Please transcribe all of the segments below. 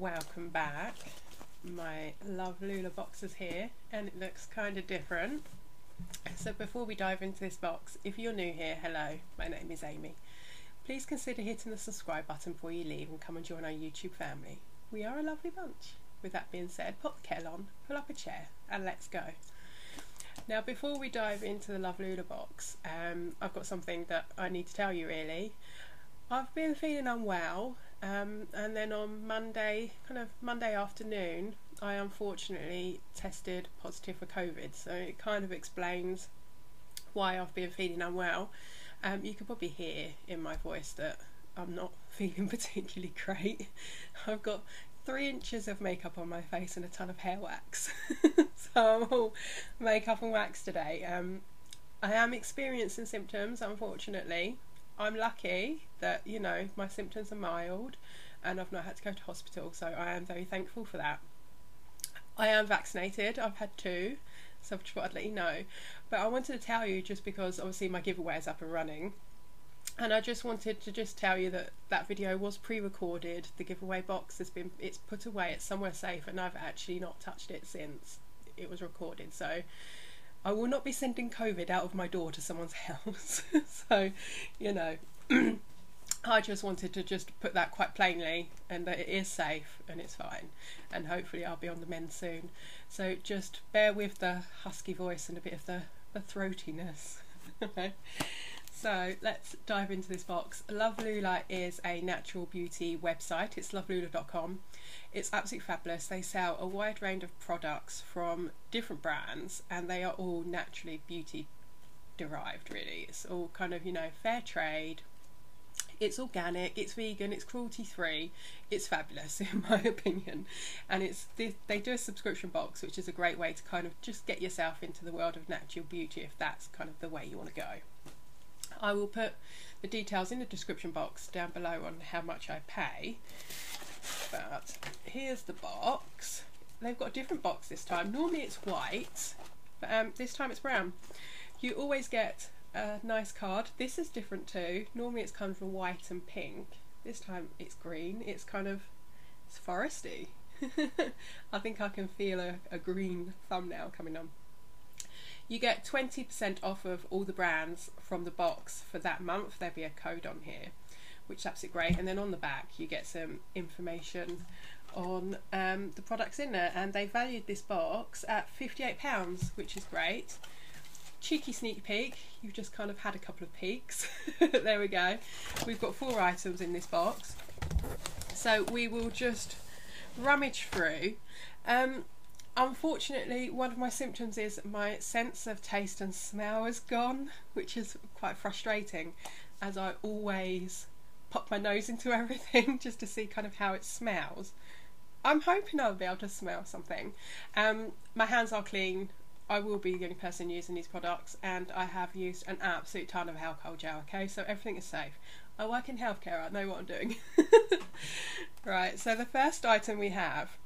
welcome back. My Lovelula box is here and it looks kind of different. So before we dive into this box, if you're new here, hello, my name is Amy. Please consider hitting the subscribe button before you leave and come and join our YouTube family. We are a lovely bunch. With that being said, pop the kettle on, pull up a chair and let's go. Now before we dive into the Lovelula box, I've got something that I need to tell you really. I've been feeling unwell and then on Monday afternoon I unfortunately tested positive for COVID, so it kind of explains why I've been feeling unwell. You can probably hear in my voice that I'm not feeling particularly great. I've got 3 inches of makeup on my face and a ton of hair wax. So I'm all makeup and wax today. I am experiencing symptoms, unfortunately. I'm lucky that, you know, my symptoms are mild and I've not had to go to hospital, so I am very thankful for that. I am vaccinated, I've had 2, so I just thought I'd let you know. But I wanted to tell you just because obviously my giveaway is up and running. And I just wanted to tell you that that video was pre-recorded. The giveaway box it's put away, it's somewhere safe, and I've actually not touched it since it was recorded. So I will not be sending COVID out of my door to someone's house. So, you know, I just wanted to just put that quite plainly, and that it is safe and it's fine, and hopefully I'll be on the mend soon. So just bear with the husky voice and a bit of the throatiness. So let's dive into this box. Lovelula is a natural beauty website. It's lovelula.com. It's absolutely fabulous. They sell a wide range of products from different brands and they are all naturally beauty derived really. It's all kind of, you know, fair trade. It's organic, it's vegan, it's cruelty free. It's fabulous in my opinion. And they do a subscription box, which is a great way to kind of just get yourself into the world of natural beauty if that's kind of the way you want to go. I will put the details in the description box down below on how much I pay. But here's the box. They've got a different box this time. Normally it's white, but this time it's brown. You always get a nice card. This is different too. Normally it's kind of white and pink. This time it's green. It's foresty. I think I can feel a green thumbnail coming on. You get 20% off of all the brands from the box for that month. There'll be a code on here, which is absolutely great. And then on the back you get some information on the products in there, and they valued this box at £58, which is great. Cheeky sneak peek, you've just kind of had a couple of peeks. There we go. We've got 4 items in this box, so we will just rummage through. Unfortunately, one of my symptoms is my sense of taste and smell is gone, which is quite frustrating, as I always pop my nose into everything just to see kind of how it smells. I'm hoping I'll be able to smell something. My hands are clean. I will be the only person using these products, and I have used an absolute ton of alcohol gel, okay, so everything is safe. I work in healthcare, I know what I'm doing. Right, so the first item we have,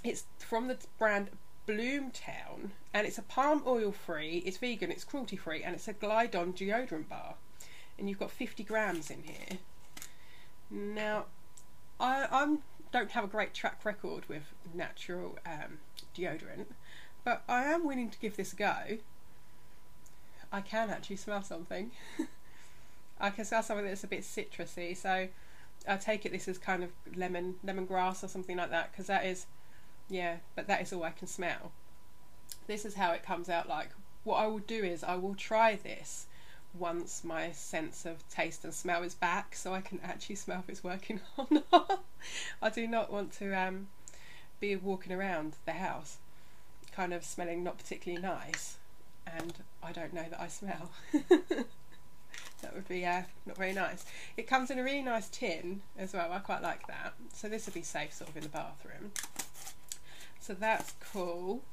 it's from the brand Bloomtown, and it's a palm oil free, it's vegan, it's cruelty free, and it's a Glydon Deodorant Bar, and you've got 50 grams in here. Now I don't have a great track record with natural deodorant, but I am willing to give this a go. I can actually smell something. I can smell something that's a bit citrusy, so I take it this is kind of lemongrass or something like that, because that is, yeah, but that is all I can smell. This is how it comes out like. What I will do is I will try this once my sense of taste and smell is back, so I can actually smell if it's working or not. I do not want to be walking around the house kind of smelling not particularly nice and I don't know that I smell. That would be not very nice. It comes in a really nice tin as well, I quite like that, so this would be safe sort of in the bathroom, so that's cool.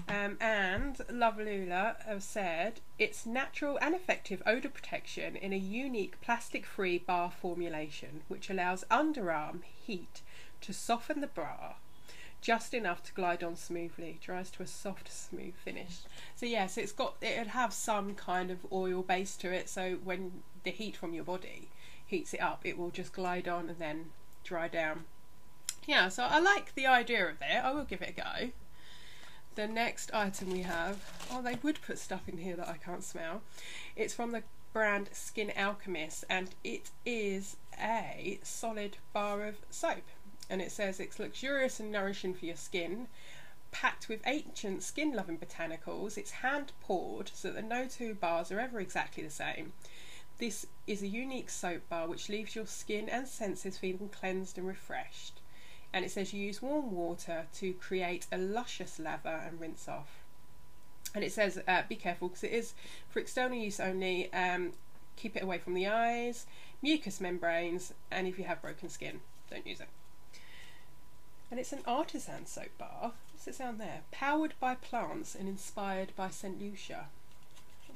And Lovelula have said it's natural and effective odour protection in a unique plastic free bar formulation which allows underarm heat to soften the bra just enough to glide on smoothly, dries to a soft smooth finish. So yes, it'd have some kind of oil base to it, so when the heat from your body heats it up, it will just glide on and then dry down yeah, so I like the idea of it. I will give it a go. The next item we have, oh, they would put stuff in here that I can't smell. It's from the brand Skin Alchemist, and it is a solid bar of soap. And it says it's luxurious and nourishing for your skin, packed with ancient skin-loving botanicals. It's hand-poured so that no two bars are ever exactly the same. This is a unique soap bar which leaves your skin and senses feeling cleansed and refreshed. And it says you use warm water to create a luscious lather and rinse off. And it says be careful because it is for external use only. Keep it away from the eyes, mucous membranes, and if you have broken skin, don't use it. And it's an artisan soap bar. What's it sound there? Powered by plants and inspired by St. Lucia.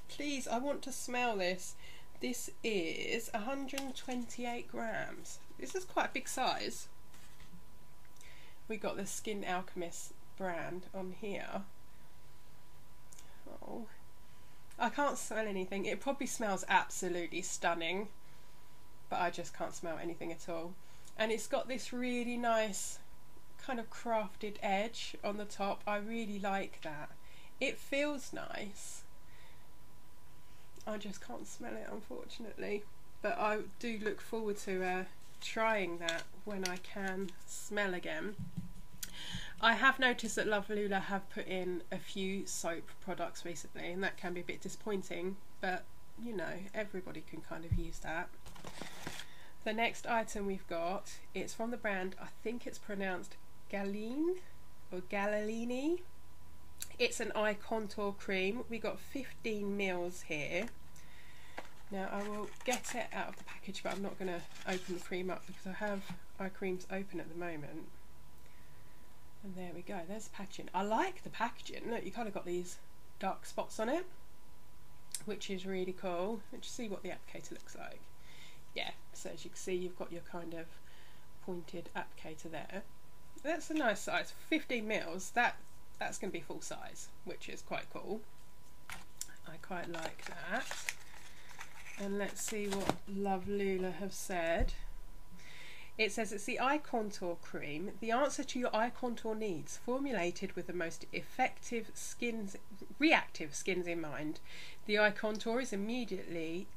Please, I want to smell this. This is 128 grams. This is quite a big size. We got the Skin Alchemist brand on here. Oh, I can't smell anything. It probably smells absolutely stunning, but I just can't smell anything at all. And it's got this really nice kind of crafted edge on the top. I really like that. It feels nice. I just can't smell it, unfortunately, but I do look forward to trying that when I can smell again. I have noticed that Lovelula have put in a few soap products recently, and that can be a bit disappointing, but you know, everybody can kind of use that. The next item we've got, it's from the brand, I think it's pronounced Gallinee or Gallinee. It's an eye contour cream. We got 15 mils here. Now I will get it out of the package, but I'm not going to open the cream up because I have eye creams open at the moment. And there we go, there's the packaging. I like the packaging. Look, you kind of got these dark spots on it, which is really cool. Let's see what the applicator looks like. Yeah, so as you can see, you've got your kind of pointed applicator there. That's a nice size, 15 mils. That's going to be full size, which is quite cool. I quite like that. And let's see what Lovelula have said. It says it's the eye contour cream, the answer to your eye contour needs, formulated with the most effective reactive skins in mind. The eye contour is immediately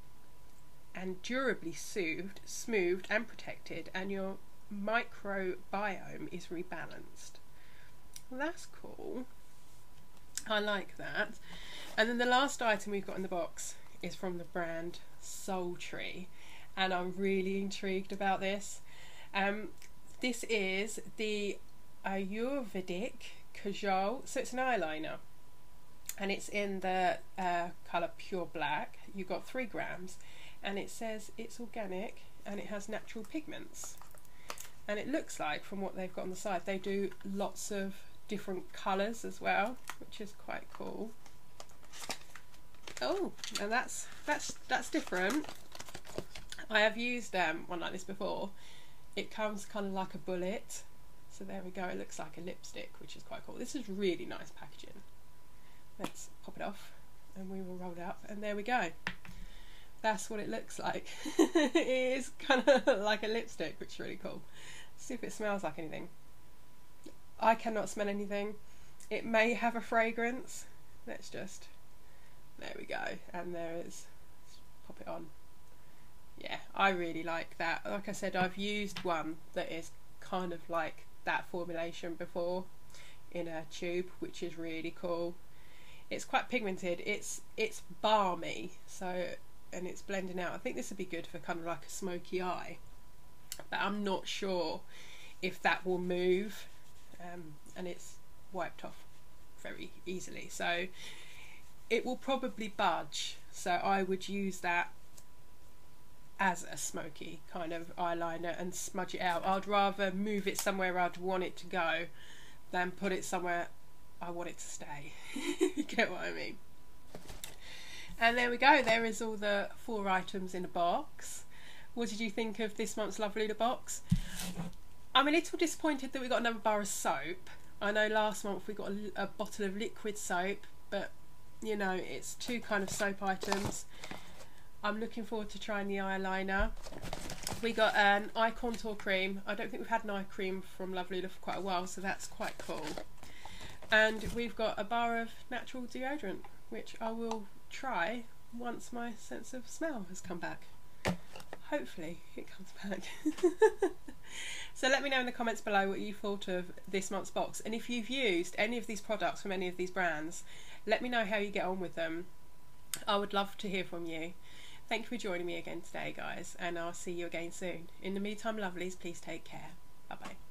and durably smoothed and protected, and your microbiome is rebalanced. Well, that's cool. I like that. And then the last item we've got in the box is from the brand Soultree, and I'm really intrigued about this. This is the Ayurvedic Kajal, so it's an eyeliner, and it's in the colour Pure Black. You've got 3 grams, and it says it's organic and it has natural pigments. And it looks like, from what they've got on the side, they do lots of different colours as well, which is quite cool. Oh, and that's different. I have used one like this before. It comes kind of like a bullet, so there we go. It looks like a lipstick, which is quite cool. This is really nice packaging. Let's pop it off and we will roll it up, and there we go. That's what it looks like. It is kind of like a lipstick, which is really cool. Let's see if it smells like anything. I cannot smell anything. It may have a fragrance. Let's just, there we go, and there is. Let's pop it on. Yeah, I really like that. Like I said, I've used one that is kind of like that formulation before in a tube, which is really cool. It's quite pigmented. It's balmy, so, and it's blending out. I think this would be good for kind of like a smoky eye, but I'm not sure if that will move, and it's wiped off very easily, so it will probably budge. So I would use that as a smoky kind of eyeliner and smudge it out. I'd rather move it somewhere I'd want it to go than put it somewhere I want it to stay. You get what I mean? And there we go, there is all the 4 items in a box. What did you think of this month's Lovelula box? I'm a little disappointed that we got another bar of soap. I know last month we got a bottle of liquid soap, but you know, it's 2 kind of soap items. I'm looking forward to trying the eyeliner. We got an eye contour cream. I don't think we've had an eye cream from Lovelula for quite a while, so that's quite cool. And we've got a bar of natural deodorant, which I will try once my sense of smell has come back. Hopefully it comes back. So let me know in the comments below what you thought of this month's box, and if you've used any of these products from any of these brands, let me know how you get on with them. I would love to hear from you. Thank you for joining me again today, guys, and I'll see you again soon. In the meantime, lovelies, please take care. Bye bye.